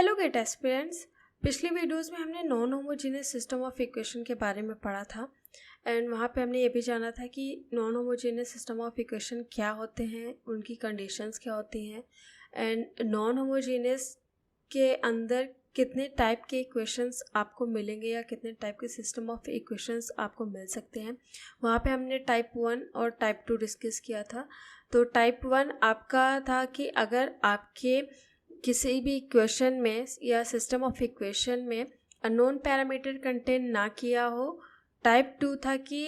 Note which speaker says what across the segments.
Speaker 1: Hello GATE aspirants. पिछली videos में हमने non homogeneous system of equation के बारे में पढ़ा था एंड वहाँ पे हमने ये भी जाना था कि non homogeneous system of equation क्या होते हैं, उनकी कंडीशंस क्या होती हैं एंड नॉन होमोजेनियस के अंदर कितने टाइप के इक्वेशंस आपको मिलेंगे या कितने टाइप के सिस्टम ऑफ इक्वेशंस आपको मिल सकते हैं। वहाँ पे हमने टाइप 1 और टाइप 2 डिस्कस किया था। तो टाइप 1 आपका था कि अगर आपके किसी भी इक्वेशन में या सिस्टम ऑफ इक्वेशन में अननोन पैरामीटर कंटेन ना किया हो। टाइप 2 था कि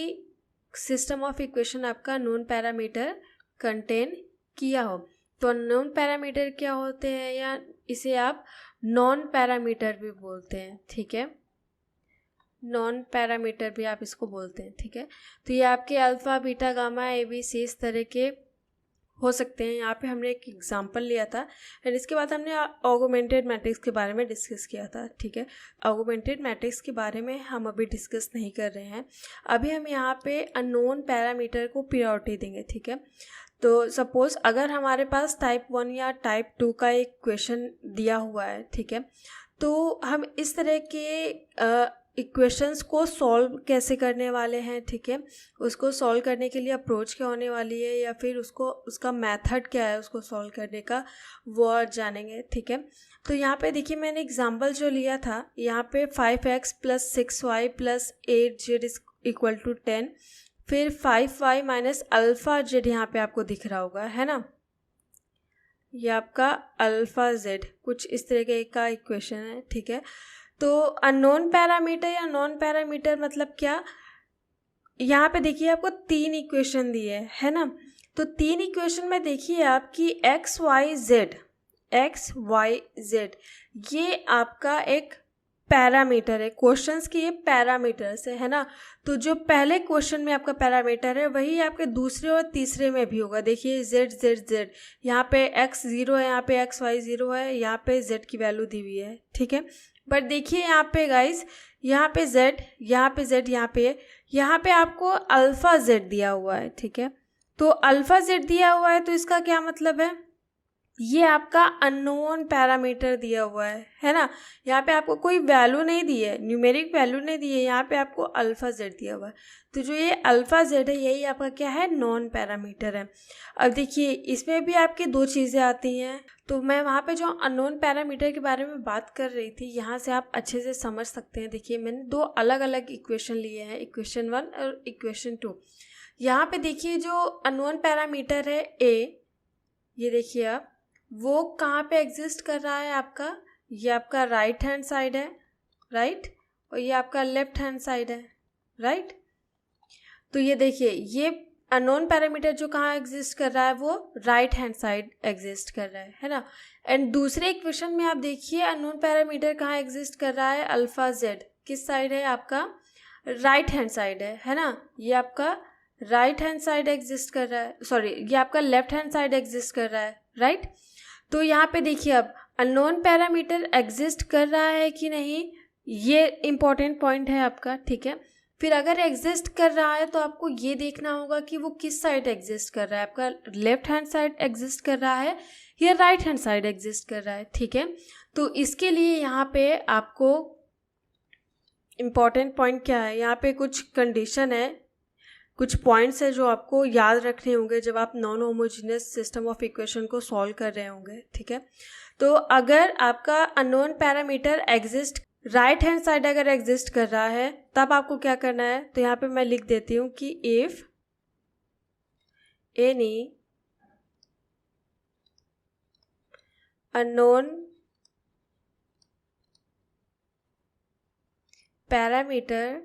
Speaker 1: सिस्टम ऑफ इक्वेशन आपका नोन पैरामीटर कंटेन किया हो। तो नॉन पैरामीटर क्या होते हैं या इसे आप नॉन पैरामीटर भी बोलते हैं, ठीक है। नॉन पैरामीटर भी आप इसको बोलते हैं, ठीक है। तो ये आपके alpha beta gamma A B C इस तरह के हो सकते हैं। यहाँ पे हमने एक एग्जांपल लिया था एंड इसके बाद हमने ऑगमेंटेड मैट्रिक्स के बारे में डिस्कस किया था, ठीक है। ऑगमेंटेड मैट्रिक्स के बारे में हम अभी डिस्कस नहीं कर रहे हैं। अभी हम यहाँ पे अननोन पैरामीटर को प्रायोरिटी देंगे, ठीक है। तो सपोज़ अगर हमारे पास टाइप 1 या टाइप 2 का एक क्वेश्चन दिया हुआ है, ठीक है, तो हम इस तरह के इक्वेशंस को सॉल्व कैसे करने वाले हैं, ठीक है। उसको सॉल्व करने के लिए अप्रोच क्या होने वाली है या फिर उसका मेथड क्या है उसको सॉल्व करने का, वो और जानेंगे, ठीक है। तो यहाँ पे देखिए मैंने एग्जांपल जो लिया था, यहाँ पे 5x + 6y + 8z equal to 10, फिर 5y - अल्फ़ा z यहाँ पे आपको दिख रहा होगा, है ना। ये आपका अल्फ़ा z कुछ इस तरह का इक्वेशन है, ठीक है। तो अननोन पैरामीटर या नॉन पैरामीटर मतलब क्या, यहाँ पे देखिए आपको 3 इक्वेशन दिए है ना। तो 3 इक्वेशन में देखिए आपकी एक्स वाई जेड ये आपका एक पैरामीटर है। क्वेश्चंस की ये पैरामीटर्स है ना। तो जो पहले क्वेश्चन में आपका पैरामीटर है वही आपके दूसरे और तीसरे में भी होगा। देखिए जेड यहाँ पे x 0 है, यहाँ पे XY 0 है, यहाँ पे z की वैल्यू दी हुई है, ठीक है। बट देखिए यहाँ पे गाइस, यहाँ पे z, यहाँ पे z, यहाँ पे आपको अल्फ़ा z दिया हुआ है, ठीक है। तो अल्फ़ा z दिया हुआ है तो इसका क्या मतलब है, ये आपका अननोन पैरामीटर दिया हुआ है ना। यहाँ पे आपको कोई वैल्यू नहीं दी है, न्यूमेरिक वैल्यू नहीं दी है, यहाँ पे आपको अल्फ़ा जेड दिया हुआ है। तो जो ये अल्फ़ा जेड है यही आपका क्या है, नॉन पैरामीटर है। अब देखिए इसमें भी आपकी 2 चीज़ें आती हैं। तो मैं वहाँ पे जो अननोन पैरामीटर के बारे में बात कर रही थी, यहाँ से आप अच्छे से समझ सकते हैं। देखिए मैंने 2 अलग अलग इक्वेशन लिए हैं, इक्वेशन 1 और इक्वेशन 2। यहाँ पे देखिए जो अननोन पैरामीटर है ए, ये देखिए आप, वो कहाँ पे एग्जिस्ट कर रहा है आपका, ये आपका राइट हैंड साइड है, राइट, और ये आपका लेफ्ट हैंड साइड है, राइट। तो ये देखिए ये अननोन पैरामीटर जो कहाँ एग्जिस्ट कर रहा है वो राइट हैंड साइड एग्जिस्ट कर रहा है ना। एंड दूसरे इक्वेशन में आप देखिए अननोन पैरामीटर कहाँ एग्जिस्ट कर रहा है, अल्फ़ा जेड किस साइड है, आपका राइट हैंड साइड है ना। ये आपका राइट हैंड साइड एग्जिस्ट कर रहा है, सॉरी ये आपका लेफ्ट हैंड साइड एग्जिस्ट कर रहा है, राइट। तो यहाँ पे देखिए अब अननोन पैरामीटर एग्जिस्ट कर रहा है कि नहीं, ये इम्पॉर्टेंट पॉइंट है आपका, ठीक है। फिर अगर एग्जिस्ट कर रहा है तो आपको ये देखना होगा कि वो किस साइड एग्जिस्ट कर रहा है, आपका लेफ्ट हैंड साइड एग्जिस्ट कर रहा है या राइट हैंड साइड एग्जिस्ट कर रहा है, ठीक है। तो इसके लिए यहाँ पे आपको इम्पॉर्टेंट पॉइंट क्या है, यहाँ पे कुछ कंडीशन है, कुछ पॉइंट्स है जो आपको याद रखने होंगे जब आप non homogeneous system of equation को सॉल्व कर रहे होंगे, ठीक है। तो अगर आपका unknown parameter exist right hand side अगर एग्जिस्ट कर रहा है तब आपको क्या करना है, तो यहाँ पे मैं लिख देती हूँ कि if any unknown parameter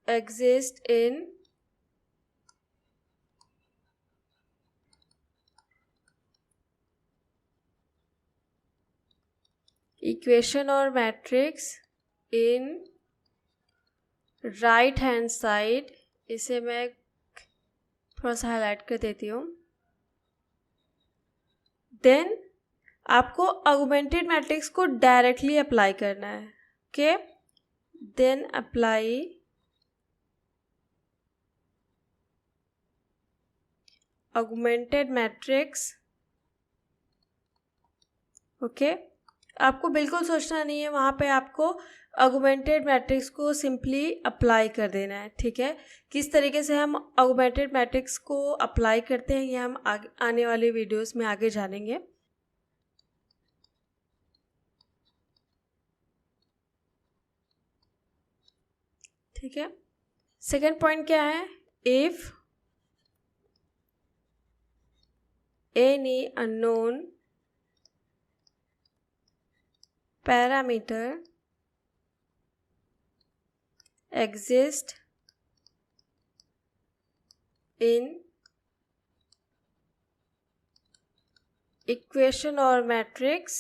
Speaker 1: exist in equation or matrix in right hand side, इसे मैं थोड़ा सा हाईलाइट कर देती हूँ, देन आपको ऑगमेंटेड मैट्रिक्स को डायरेक्टली अप्लाई करना है, okay. Then apply augmented matrix okay, आपको बिल्कुल सोचना नहीं है, वहाँ पे आपको ऑगमेंटेड मैट्रिक्स को सिंपली अप्लाई कर देना है। ठीक है, किस तरीके से हम ऑगमेंटेड मैट्रिक्स को अप्लाई करते हैं ये हम आने वाले वीडियोस में आगे जानेंगे। ठीक है, सेकेंड पॉइंट क्या है, if any unknown parameter exist in equation or matrix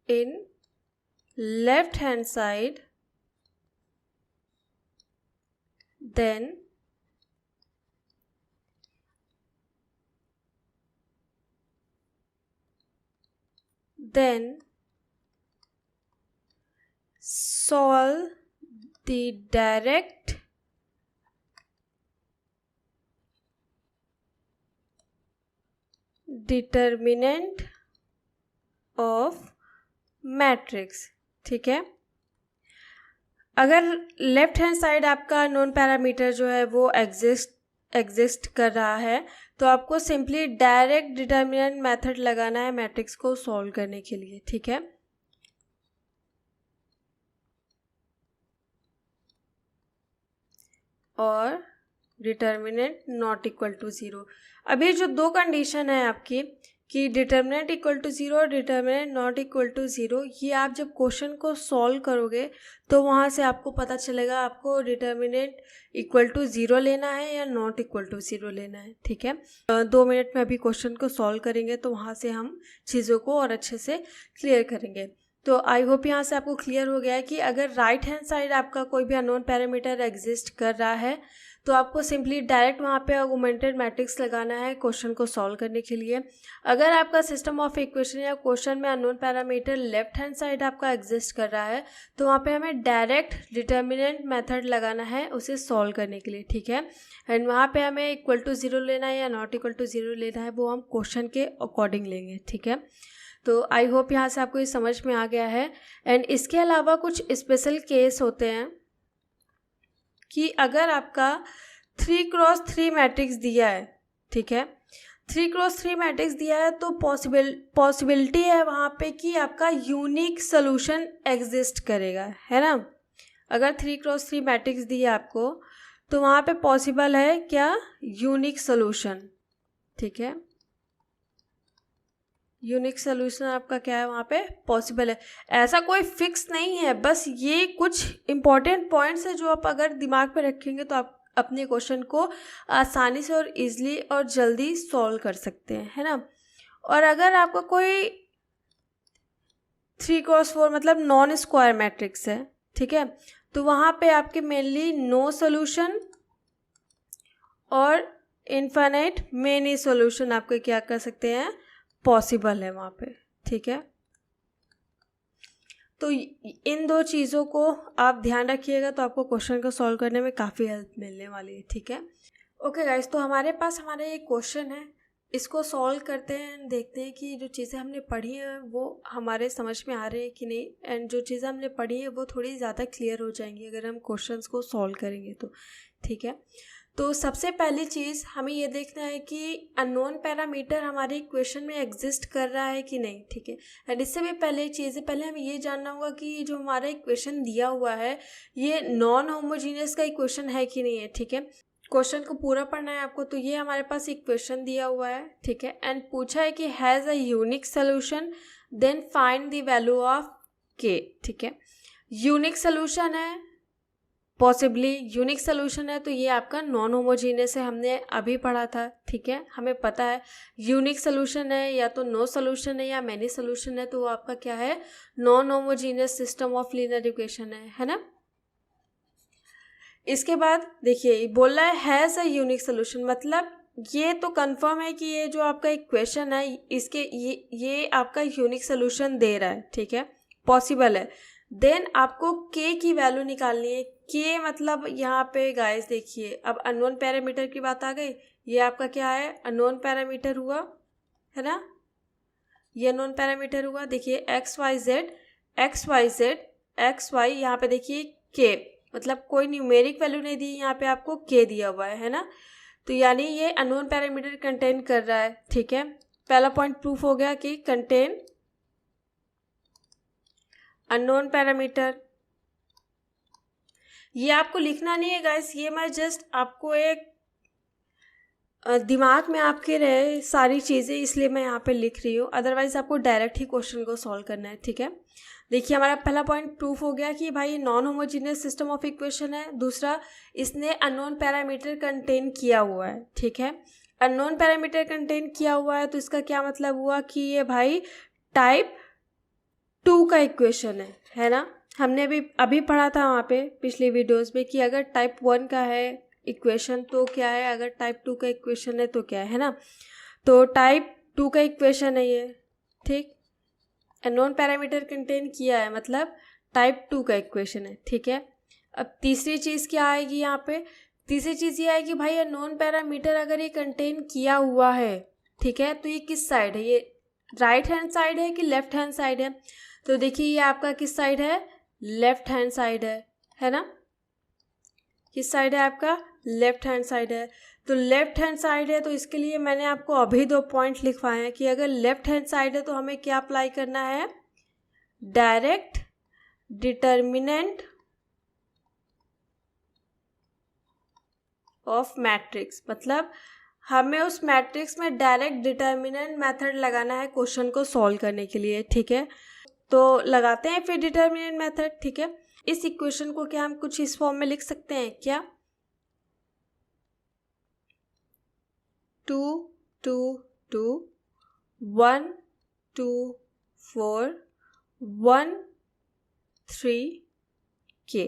Speaker 1: in left hand side, then solve the direct determinant of matrix। ठीक है, अगर लेफ्ट हैंड साइड आपका नॉन पैरामीटर जो है वो एग्जिस्ट कर रहा है तो आपको सिंपली डायरेक्ट डिटर्मिनेंट मेथड लगाना है मैट्रिक्स को सॉल्व करने के लिए। ठीक है, और determinant not equal to zero. अभी जो दो कंडीशन है आपकी कि डिटर्मिनेंट इक्वल टू ज़ीरो और determinant not equal to zero, ये आप जब क्वेश्चन को सॉल्व करोगे तो वहाँ से आपको पता चलेगा आपको डिटर्मिनेंट इक्वल टू ज़ीरो लेना है या नॉट इक्वल टू ज़ीरो लेना है। ठीक है, 2 मिनट में अभी क्वेश्चन को सॉल्व करेंगे तो वहाँ से हम चीज़ों को और अच्छे से क्लियर करेंगे। तो आई होप यहाँ से आपको क्लियर हो गया है कि अगर राइट हैंड साइड आपका कोई भी अननोन पैरामीटर एग्जिस्ट कर रहा है तो आपको सिंपली डायरेक्ट वहाँ पे ऑगमेंटेड मैट्रिक्स लगाना है क्वेश्चन को सॉल्व करने के लिए। अगर आपका सिस्टम ऑफ इक्वेशन या क्वेश्चन में unknown parameter left hand side आपका एग्जिस्ट कर रहा है तो वहाँ पे हमें डायरेक्ट डिटर्मिनेंट मेथड लगाना है उसे सॉल्व करने के लिए। ठीक है, एंड वहाँ पे हमें इक्वल टू ज़ीरो लेना है या नॉट इक्वल टू ज़ीरो लेना है वो हम क्वेश्चन के अकॉर्डिंग लेंगे। ठीक है, तो आई होप यहाँ से आपको ये समझ में आ गया है। एंड इसके अलावा कुछ स्पेशल केस होते हैं कि अगर आपका 3x3 मैट्रिक्स दिया है, ठीक है, 3x3 मैट्रिक्स दिया है तो पॉसिबिलिटी है वहाँ पे कि आपका यूनिक सोल्यूशन एग्जिस्ट करेगा, है ना। अगर 3x3 मैट्रिक्स दिया आपको तो वहाँ पे पॉसिबल है क्या, यूनिक सोल्यूशन। ठीक है, यूनिक सोल्यूशन आपका क्या है वहाँ पे पॉसिबल है। ऐसा कोई फिक्स नहीं है, बस ये कुछ इम्पॉर्टेंट पॉइंट्स है जो आप अगर दिमाग में रखेंगे तो आप अपने क्वेश्चन को आसानी से और इजीली और जल्दी सॉल्व कर सकते हैं, है ना। और अगर आपका कोई 3x4 मतलब नॉन स्क्वायर मैट्रिक्स है, ठीक है, तो वहाँ पे आपके मेनली नो सोल्यूशन और इनफाइनाइट मेनी सोल्यूशन आपके क्या कर सकते हैं, पॉसिबल है वहाँ पे। ठीक है, तो इन दो चीज़ों को आप ध्यान रखिएगा तो आपको क्वेश्चन को सॉल्व करने में काफ़ी हेल्प मिलने वाली है। ठीक है, ओके गाइस, तो हमारे पास हमारा ये क्वेश्चन है, इसको सॉल्व करते हैं, देखते हैं कि जो चीज़ें हमने पढ़ी हैं वो हमारे समझ में आ रही है कि नहीं, एंड जो चीज़ें हमने पढ़ी है वो थोड़ी ज़्यादा क्लियर हो जाएंगी अगर हम क्वेश्चंस को सॉल्व करेंगे तो। ठीक है, तो सबसे पहली चीज़ हमें ये देखना है कि अननोन पैरामीटर हमारे इक्वेशन में एग्जिस्ट कर रहा है कि नहीं। ठीक है, एंड इससे भी पहले हमें ये जानना होगा कि जो हमारा इक्वेशन दिया हुआ है ये नॉन होमोजीनियस का इक्वेशन है कि नहीं है। ठीक है, क्वेश्चन को पूरा पढ़ना है आपको। तो ये हमारे पास इक्वेशन दिया हुआ है, ठीक है, एंड पूछा है कि has a unique solution then find the value of k. ठीक है, यूनिक सोल्यूशन है, पॉसिबली यूनिक सोल्यूशन है, तो ये आपका नॉन होमोजीनियस है, हमने अभी पढ़ा था। ठीक है, हमें पता है यूनिक सोल्यूशन है या तो नो सोल्यूशन है या मैनी सोल्यूशन है, तो वो आपका क्या है, non homogeneous system of linear equation है ना। इसके बाद देखिए बोल रहा है हैज़ अ यूनिक सोल्यूशन, मतलब ये तो कंफर्म है कि ये जो आपका इक्वेशन है इसके ये आपका यूनिक सोल्यूशन दे रहा है। ठीक है, पॉसिबल है। देन आपको के की वैल्यू निकालनी है। के मतलब यहाँ पे गाइस देखिए अब अननोन पैरामीटर की बात आ गई, ये आपका क्या है, अननोन पैरामीटर हुआ, है ना। ये नॉन पैरामीटर हुआ। देखिए x y z, x y, यहाँ पे देखिए के, मतलब कोई न्यूमेरिक वैल्यू नहीं दी, यहाँ पे आपको के दिया हुआ है ना, तो यानी ये अननोन पैरामीटर कंटेन कर रहा है। ठीक है, पहला पॉइंट प्रूफ हो गया कि कंटेन अननोन पैरामीटर। ये आपको लिखना नहीं है गाइस, ये मैं जस्ट आपको एक दिमाग में आपके रहे सारी चीज़ें, इसलिए मैं यहाँ पे लिख रही हूँ, अदरवाइज आपको डायरेक्ट ही क्वेश्चन को सॉल्व करना है। ठीक है, देखिए हमारा पहला पॉइंट प्रूफ हो गया कि भाई non homogeneous system of equation है। दूसरा, इसने अननोन पैरामीटर कंटेन किया हुआ है। ठीक है, अननोन पैरामीटर कंटेन किया हुआ है तो इसका क्या मतलब हुआ कि ये भाई टाइप 2 का इक्वेशन है ना। हमने अभी पढ़ा था वहाँ पे पिछले वीडियोस में कि अगर टाइप 1 का है इक्वेशन तो क्या है, अगर टाइप 2 का इक्वेशन है तो क्या है ना। तो टाइप 2 का इक्वेशन है ये। ठीक, अननोन पैरामीटर कंटेन किया है मतलब टाइप 2 का इक्वेशन है। ठीक है, अब तीसरी चीज़ क्या आएगी यहाँ पे, तीसरी चीज़ ये आएगी भाई अननोन पैरामीटर अगर ये कंटेन किया हुआ है, ठीक है, तो ये किस साइड है, ये राइट हैंड साइड है कि लेफ्ट हैंड साइड है। तो देखिए ये आपका किस साइड है, लेफ्ट हैंड साइड है ना। किस साइड है आपका, लेफ्ट हैंड साइड है। तो लेफ्ट हैंड साइड है तो इसके लिए मैंने आपको अभी 2 पॉइंट लिखवाए हैं कि अगर लेफ्ट हैंड साइड है तो हमें क्या अप्लाई करना है, डायरेक्ट डिटर्मिनेंट ऑफ मैट्रिक्स, मतलब हमें उस मैट्रिक्स में डायरेक्ट डिटर्मिनेंट मेथड लगाना है क्वेश्चन को सॉल्व करने के लिए। ठीक है, तो लगाते हैं फिर डिटर्मिनेंट मेथड। ठीक है, इस इक्वेशन को क्या हम कुछ इस फॉर्म में लिख सकते हैं क्या, 2 2 2 1 2 4 1 3 के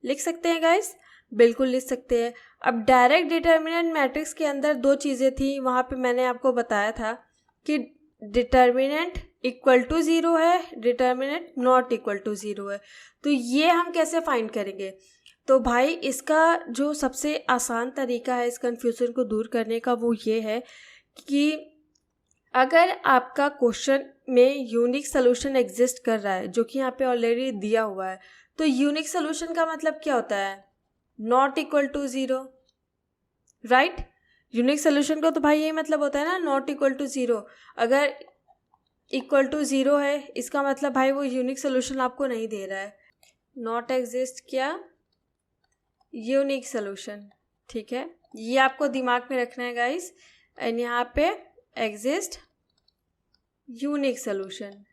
Speaker 1: लिख सकते हैं गाइस, बिल्कुल लिख सकते हैं। अब डायरेक्ट डिटर्मिनेंट मैट्रिक्स के अंदर 2 चीज़ें थी, वहाँ पे मैंने आपको बताया था कि डिटर्मिनेंट इक्वल टू 0 है, डिटर्मिनेंट नॉट इक्वल टू 0 है। तो ये हम कैसे फाइंड करेंगे, तो भाई इसका जो सबसे आसान तरीका है इस कन्फ्यूज़न को दूर करने का वो ये है कि अगर आपका क्वेश्चन में यूनिक सोल्यूशन एग्जिस्ट कर रहा है जो कि यहाँ पे ऑलरेडी दिया हुआ है, तो यूनिक सोल्यूशन का मतलब क्या होता है, not equal to 0, right. Unique solution का तो भाई यही मतलब होता है ना, नॉट इक्वल टू 0। अगर इक्वल टू 0 है इसका मतलब भाई वो यूनिक सोल्यूशन आपको नहीं दे रहा है, नॉट एग्जिस्ट क्या, यूनिक सोल्यूशन। ठीक है, ये आपको दिमाग में रखना है गाइस, एंड यहाँ पे एग्जिस्ट यूनिक सोल्यूशन।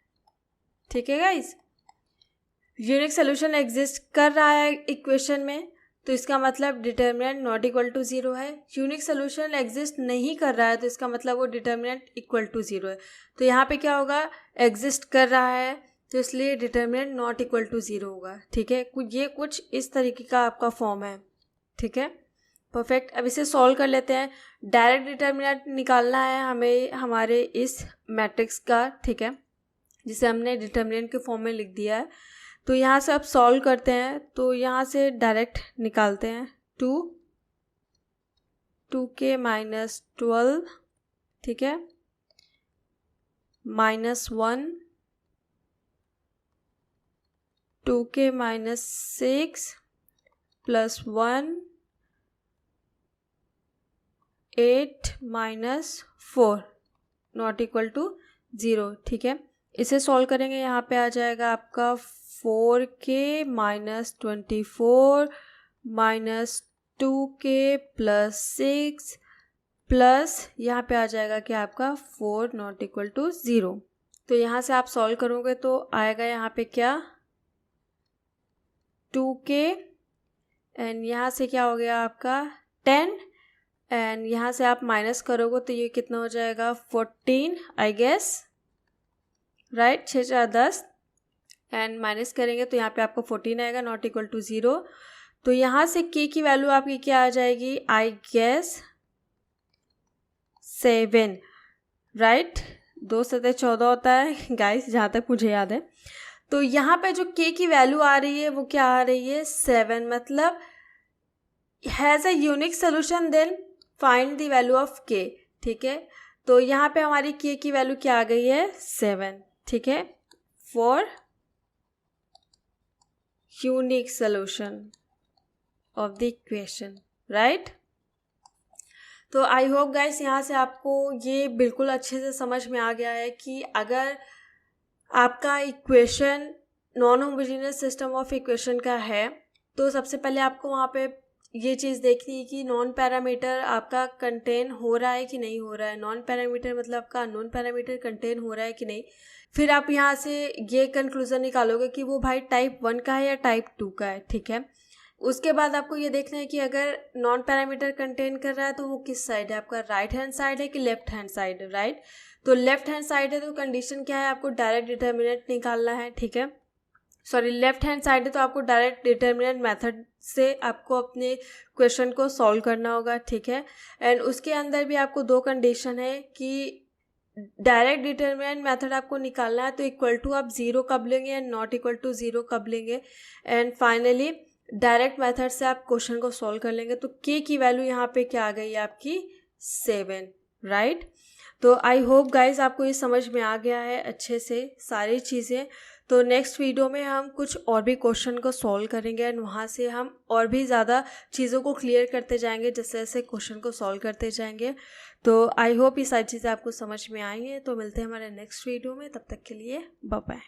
Speaker 1: ठीक है गाइस, यूनिक सोल्यूशन एग्जिस्ट कर रहा है इक्वेशन में तो इसका मतलब डिटर्मिनेंट नॉट इक्वल टू 0 है। यूनिक सोल्यूशन एग्जिस्ट नहीं कर रहा है तो इसका मतलब वो डिटर्मिनेंट इक्वल टू 0 है। तो यहाँ पे क्या होगा, एग्जिस्ट कर रहा है तो इसलिए डिटर्मिनेंट नॉट इक्वल टू 0 होगा। ठीक है, ये कुछ इस तरीके का आपका फॉर्म है। ठीक है, परफेक्ट। अब इसे सॉल्व कर लेते हैं। डायरेक्ट डिटर्मिनेंट निकालना है हमें हमारे इस मैट्रिक्स का, ठीक है, जिसे हमने डिटर्मिनेंट के फॉर्म में लिख दिया है। तो यहाँ से अब सॉल्व करते हैं, तो यहाँ से डायरेक्ट निकालते हैं 2k माइनस 12, ठीक है, -1 2k minus 6 plus 1 8 minus 4 not equal to 0। ठीक है, इसे सॉल्व करेंगे, यहाँ पे आ जाएगा आपका 4k minus 24 minus 2k plus 6 plus यहाँ पे आ जाएगा कि आपका 4 नॉट इक्वल टू 0। तो यहाँ से आप सॉल्व करोगे तो आएगा यहाँ पे क्या 2k एंड यहाँ से क्या हो गया आपका 10 एंड यहाँ से आप माइनस करोगे तो ये कितना हो जाएगा 14 I guess, right, 6 4 10 and minus करेंगे तो यहाँ पे आपको 14 आएगा नॉट इक्वल टू 0। तो यहाँ से k की वैल्यू आपकी क्या आ जाएगी, आई गेस 7, राइट, 2 7 14 होता है गाइस जहाँ तक मुझे याद है। तो यहाँ पे जो k की वैल्यू आ रही है वो क्या आ रही है 7, मतलब has a unique solution then find the value of k। ठीक है, तो यहाँ पे हमारी k की वैल्यू क्या आ गई है 7, ठीक है, for unique solution of the equation, right. तो आई होप गाइस यहाँ से आपको ये बिल्कुल अच्छे से समझ में आ गया है कि अगर आपका equation non homogeneous system of equation का है तो सबसे पहले आपको वहाँ पे ये चीज़ देखनी है कि नॉन पैरामीटर आपका कंटेन हो रहा है कि नहीं हो रहा है। नॉन पैरामीटर मतलब आपका अननोन पैरामीटर कंटेन हो रहा है कि नहीं। फिर आप यहाँ से ये कंक्लूज़न निकालोगे कि वो भाई टाइप 1 का है या टाइप 2 का है, ठीक है। उसके बाद आपको ये देखना है कि अगर नॉन पैरामीटर कंटेन कर रहा है तो वो किस साइड है, आपका राइट हैंड साइड है कि लेफ्ट हैंड साइड है, राइट। तो लेफ्ट हैंड साइड है तो कंडीशन क्या है, आपको डायरेक्ट डिटर्मिनेंट निकालना है, ठीक है। सॉरी, लेफ्ट हैंड साइड है तो आपको डायरेक्ट डिटर्मिनेंट मेथड से आपको अपने क्वेश्चन को सॉल्व करना होगा, ठीक है। एंड उसके अंदर भी आपको 2 कंडीशन है कि डायरेक्ट डिटर्मिनेंट मेथड आपको निकालना है तो इक्वल टू आप 0 कब लेंगे एंड नॉट इक्वल टू 0 कब लेंगे। एंड फाइनली डायरेक्ट मेथड से आप क्वेश्चन को सॉल्व कर लेंगे। तो k की वैल्यू यहाँ पे क्या आ गई है आपकी 7, राइट। तो आई होप गाइज आपको ये समझ में आ गया है अच्छे से सारी चीज़ें। तो नेक्स्ट वीडियो में हम कुछ और भी क्वेश्चन को सॉल्व करेंगे एंड वहाँ से हम और भी ज़्यादा चीज़ों को क्लियर करते जाएंगे जैसे जैसे क्वेश्चन को सॉल्व करते जाएंगे। तो आई होप ये सारी चीज़ें आपको समझ में आई हैं। तो मिलते हैं हमारे नेक्स्ट वीडियो में, तब तक के लिए बाय बाय।